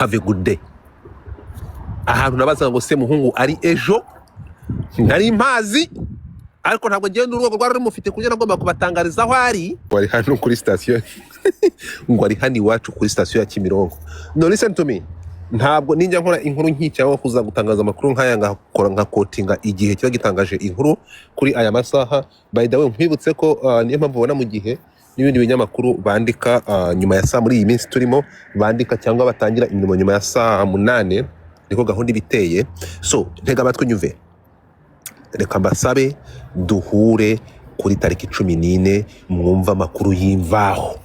have a good day. Ahantu nabazaga ngo se muhungu ari ejo nari mpazi ariko ntabwo ngenda urwego rwari rumufite kugira ngo bakubatangariza aho ari wari hano kuri station ngo ari hani wacu kuri station ya Kimironko. No, listen to me, ntabwo ninjya nkora inkuru nk'icyaho kuza gutangaza amakuru nk'aya ngakora nka kotinga igihe kiba gitangaje inkuru kuri aya masaha. By the way, nkwibutse ko niyo mpamvu ubona mu gihe n'ibindi binyamakuru bandika nyuma ya saa muri iyi minsi turimo bandika cyangwa batangira imirimo nyuma ya saa 8 niko gahunda ibiteye. So ntega amatwi nyuve, reka mbasabe duhure kuri tariki 14 mwumva amakuru y'imvaho.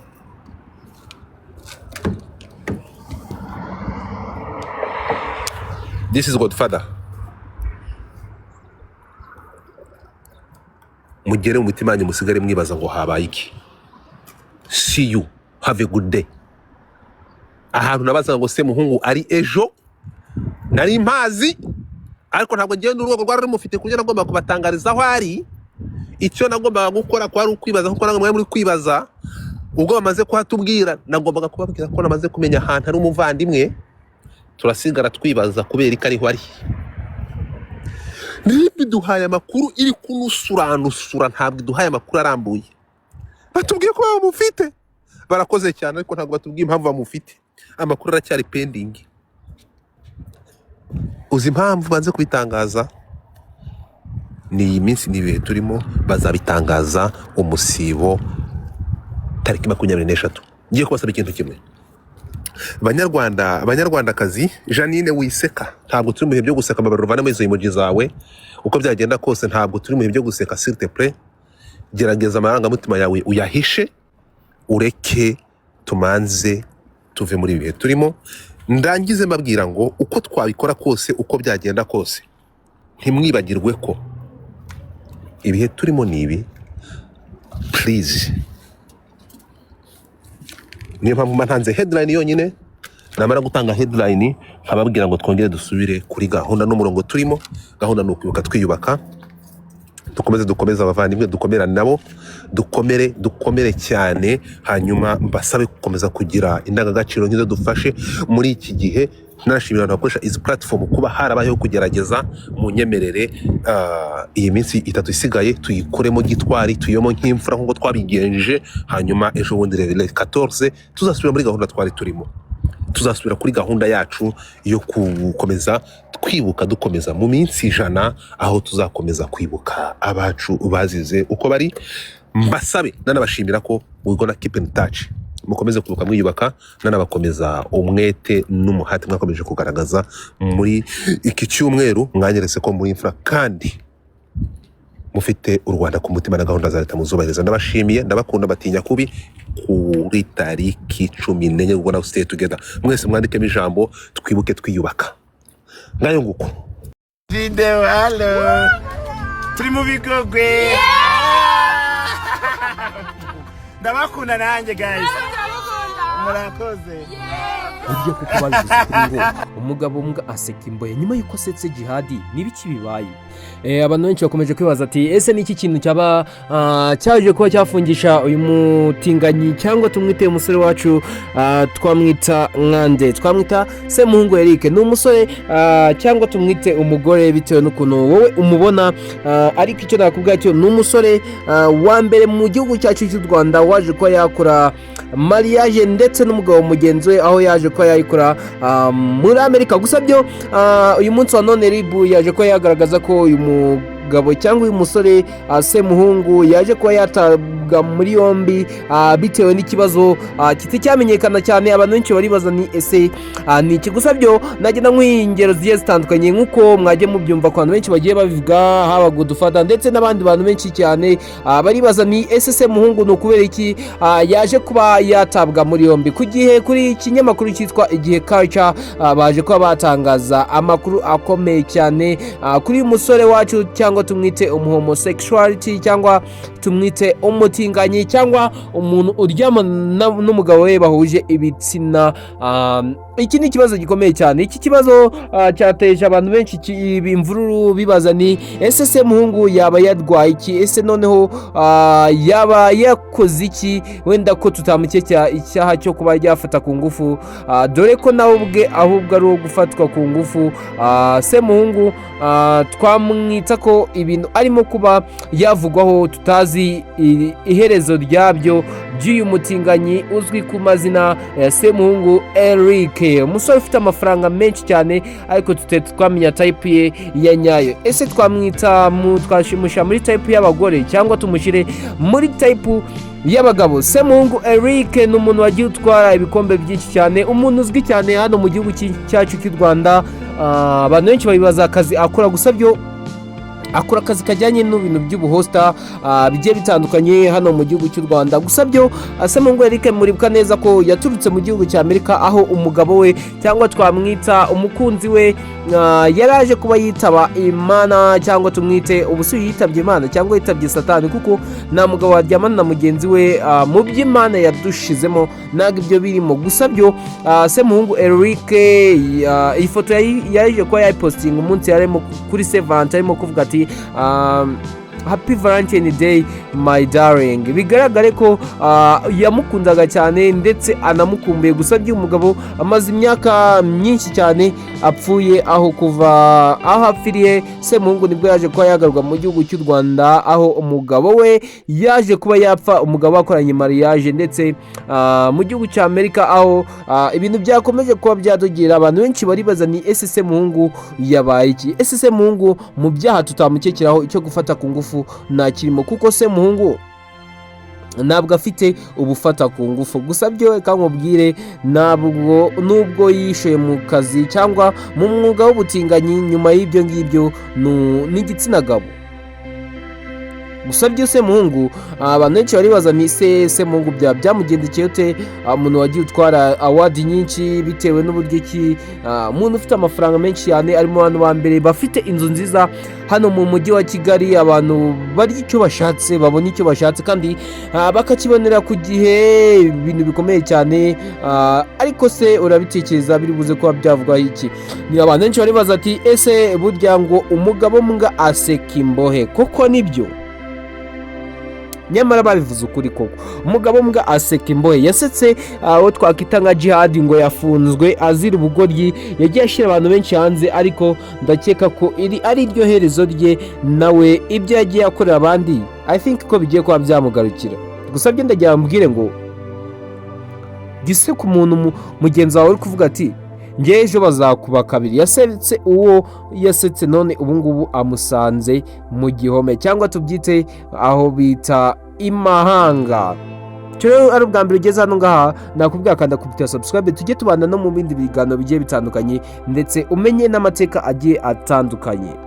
This is Godfather. Mugere mu mutima wanyu musigare mwibaza ngo habaye iki. See you, have a good day. Ahantu nabazaga ngo se muhungu ari ejo nari mpazi ariko ntabwo ngenda urwego rwari rumufite kugira ngo bakubatangariza aho ari. Icyo nagombaga gukora ko ari ukwibaza kuko namwe muri kwibaza ubwo bamaze kuhatubwira, nagombaga kubabwira ko namaze kumenya ahantu ari umuvandimwe. Turasigara twibaza kubera ikariho ari nibi duhaye amakuru iri kunusuranusura, ntabwo duhaye amakuru arambuye. Batubwiye ko bamufite, barakoze cyane ariko ntabwo batubwiye impamvu bamufite. Amakuru aracyari pending. Uzi impamvu banze kubitangaza? Ni iyi minsi nibihe turimo, bazabitangaza umusibo tariki 23. Ngiye kubasaba ikintu kimwe, Banyarwandakazi, Janine wiseka, ntabwo turi mu bihe byo guseka. Babaruvana mu izo emoji zawe uko byagenda kose, ntabwo turi mu bihe byo guseka. S'il te plaît, gerageza amarangamutima yawe uyahishe, ureke tumanze tuve muri bihe turimo. Ndangize mbabwira ngo uko twabikora kose, uko byagenda kose, ntimwibagirwe ko ibihe turimo nibi. Please, niyo mpamvu mbantanze headline yonyine. Namara gutanga headline nkababwira ngo twongere dusubire kuri gahunda n'umurongo turimo. Gahunda ni ukwibuka twiyubaka, dukomeze abavandimwe, dukomerane nabo, dukomere cyane. Hanyuma mbasabe gukomeza kugira indangagaciro nk'izo dufashe muri iki gihe. Narashimira abantu bakoresha izi platform kuba harabayeho kugerageza. Mu nyemerere iyi minsi 3 isigaye tuyikoremo gitwari, tuyemo nk'imfura nk'uko twabigenje. Hanyuma ejo bundi 14 tuzasubira muri gahunda twari turimo, tuzasubira kuri gahunda yacu yo gukomeza twibuka, dukomeza mu minsi 100 aho tuzakomeza kwibuka abacu bazize uko bari. Mbasabe nanabashimira ko we gonna keep in touch, mukomeze kwibuka mwiyubaka, nanabakomeza umwete n'umuhati mwakomeje kugaragaza muri iki cyumweru. Mwanyeretse ko muri imfura kandi mufite u Rwanda ku mutima na gahunda za leta muzubahiriza. Ndabashimiye, ndabakunda, batinya kubi. Kuri tariki 14 ubwo na stay together, mwese mwandikemo ijambo twibuke twiyubaka. Ngayo nguko video. Hello, turi mu bigogwe. Ndabakunda nanjye guys, murakoze. Burya kuko babivuze kuri ngo umugabo mbwa aseka imboye nyuma yuko asetse jihadi nibiki bibaye. Abantu benshi bakomeje kwibaza ati ese niki kintu cyaba cyaje kuba cyafungisha uyu mutinganyi cyangwa tumwite umusore wacu twamwita nkande, twamwita se muhungu Eric. Ni umusore cyangwa tumwite umugore bitewe n'ukuntu wowe umubona. Ariko icyo nakubwira cyo ni umusore wa mbere mu gihugu cyacu cy'u Rwanda waje kuba yakora mariage ndetse n'umugabo mugenzi we, aho yaje kuba yayikora muri Amerika. Gusa byo uyu munsi wa none Ribu yaje kuba yagaragaza ko uyu mugabo cyangwa uyu musore se muhungu yaje kuba yatabwa muri yombi bitewe n'ikibazo kitacyamenyekana cyane. Abantu benshi baribaza ni ese ni iki. Gusa byo nagenda nk'ingero zigiye zitandukanye nk'uko mwagiye mubyumva ku bantu benshi bagiye babivuga, haba Godfather ndetse n'abandi bantu benshi cyane baribaza ni ese se muhungu ni ukubera iki yaje kuba yatabwa muri yombi. Ku gihe kuri ikinyamakuru cyitwa Igihe Culture baje kuba batangaza amakuru akomeye cyane kuri uyu musore wacu, cyangwa tumwite homosexuality, cyangwa tumwite umutinganyi, cyangwa umuntu uryama n'umugabo we bahuje ibitsina iki ni ikibazo gikomeye cyane. Iki kibazo cyateje abantu benshi imvururu bibaza ni ese Semuhungu yaba yarwaye iki, ese noneho yaba yakoze iki wenda ko tutamukeka icyaha cyo kuba yafata ku ngufu, dore ko nawe ubwe ahubwo ari uwo gufatwa ku ngufu. Semuhungu twamwita ko ibintu arimo kuba yavugwaho tutazi iherezo ryabyo by'uyu mutinganyi uzwi ku mazina ya Semuhungu Eric, umusore ufite amafaranga menshi cyane ariko twamenya type ye ya nyayo. Ese twamwita twashimusha muri type y'abagore cyangwa tumushyire muri type y'abagabo? Semuhungu Eric ni umuntu wagiye utwara ibikombe byinshi cyane, umuntu uzwi cyane hano mu gihugu cyacu cy'u Rwanda. Abantu benshi babibaza akazi akora, gusa byo akora akazi kajyanye n'ibintu by'ubuhosta bigiye bitandukanye hano mu gihugu cy'u Rwanda. Gusa byo Semuhungu Eric muribuka neza ko yaturutse mu gihugu cya Amerika, aho umugabo we cyangwa twamwita umukunzi we yaraje kuba yitaba Imana, cyangwa tumwite ubusubi yitabye Imana cyangwa yitabye Satani, kuko nta mugabo waryamana na mugenzi we mu by'Imana yadushizemo ntabwo ibyo birimo. Gusa byo Semuhungu Eric iyi foto yaje kuba yayipostinga umunsi yarimo kuri Sevant arimo kuvuga ati Happy Valentine Day my darling. Bigaragare ko yamukundaga cyane ndetse anamukumbuye. Gusa by'umugabo amaze imyaka myinshi cyane apfuye, aho kuva aho apfiriye Semuhungu nibwo yaje kuba yagarurwa mu gihugu cy'u Rwanda, aho umugabo we yaje kuba yapfa, umugabo wakoranye mariage ndetse mu gihugu cya Amerika, aho ibintu byakomeje kuba byadugira. Abantu benshi baribaza ni ese Semuhungu yabaye iki, ese Semuhungu mu byaha tutamukekeraho icyo gufata ku ngufu nta kirimo, kuko Semuhungu ntabwo afite ubufata ku ngufu. Gusa byo kamubwire nubwo yishoye mu kazi cyangwa mu mwuga w'ubutinganyi, nyuma y'ibyo ngibyo n'igitsina gabo. Gusa byo Semuhungu abantu benshi baribaza ni Semuhungu byamugendekeye ute, umuntu wagiye utwara award nyinshi bitewe n'uburyo ki umuntu ufite amafaranga menshi cyane, arimo abantu ba mbere bafite inzu nziza hano mu mujyi wa Kigali, abantu barya icyo bashatse, babona icyo bashatse kandi bakakibonera ku gihe, ibintu bikomeye cyane. Ariko se urabitekereza biri buze kuba byavugwaho iki? Ni abantu benshi baribaza ati ese burya ngo umugabo mbwa aseka imbohe, koko nibyo? Nyamara babivuze ukuri koko, umugabo mbwa aseka imbohe. Yasetse aho twakita nka Jihad ngo yafunzwe azira ubugoryi, yagiye ashyira abantu benshi hanze, ariko ndakeka ko ari iryo herezo rye, nawe ibyo yagiye akorera abandi I think ko bigiye kuba byamugarukira. Gusa byo ndagira mbwire ngo gise ku muntu mugenzi wawe uri kuvuga ati njye ejo bazakuba kabiri. Yasetse uwo yasetse, none ubu ngubu amusanze mu gihome, cyangwa tubyite aho bita imahanga. Cyo ari ubwa mbere ugeze hano ngaha, nakubwira kanda kubita subscribe, tujye tubana no mu bindi biganiro bigiye bitandukanye ndetse umenye n'amateka agiye atandukanye.